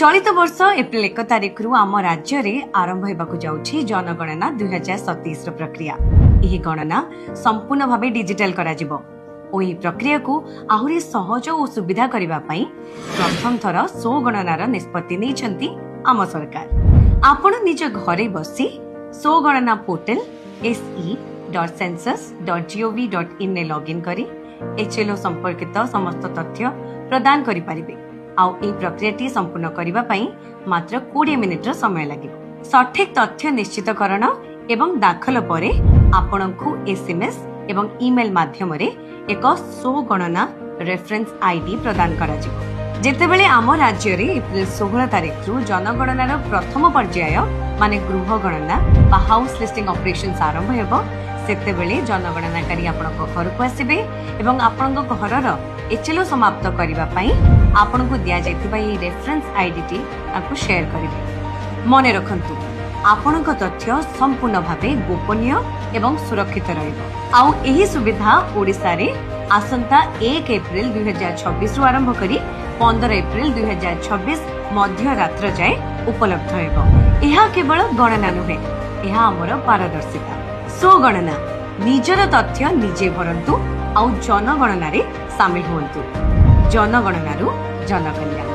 चलित वर्ष एप्रिल 1 तारिख रु आम राज्य में आरंभ होगा जाउछि जनगणना 2027 प्रक्रिया। यह गणना संपूर्ण भाव डिजिटल करा प्रक्रिया को आहुरी सहज और सुविधा करने प्रथम थर सो गणनार निष्पत्ति नहीं आम सरकार। आपण निज घरे बसी सो गणना पोर्टल se.census.gov.in ने लॉगिन करी HLO संपर्कित समस्त तथ्य प्रदान करि परिबे। आउ ए प्रक्रियाटी संपूर्ण करिबा पई मात्र 20 मिनिट समय लागिब। सठिक तथ्य निश्चितकरण एवं दाखल परे आपणकु SMS एवं ईमेल माध्यम रे एक सो गणना रेफरेंस आईडी प्रदान करा जिवो। जेतेबेले आम राज्य रे एप्रिल 16 तारिख रु जनगणनार प्रथम पर्याय माने गृह गणना बा हाउस लिस्टिंग ऑपरेशंस आरंभ हेबो। सेतेबेले जनगणनाकारी आपणक घर को आसीबे एवं आपणक घरर HLO समाप्त करिबा पई आपणकु दिया जायतिबा ए रेफरेंस आईडी टी आपको शेयर करिबे। मने रखंतु आपणक तथ्य संपूर्ण भावे गोपनीय एवं सुरक्षित रहिबो। आउ एही सुविधा ओडिसा रे आसंता 1 एप्रिल 2026 रु आरंभ करी 15 एप्रिल 2026 मध्य रात्र जाए उपलब्ध हेबो। एहा केवल गणना नुहे, एहा हमर पारदर्शिता। सो गणना निजर तथ्य निजे भरंतु आउ जनगणना रे शामिल हुंतु। जनगणना रु जनकल्याण।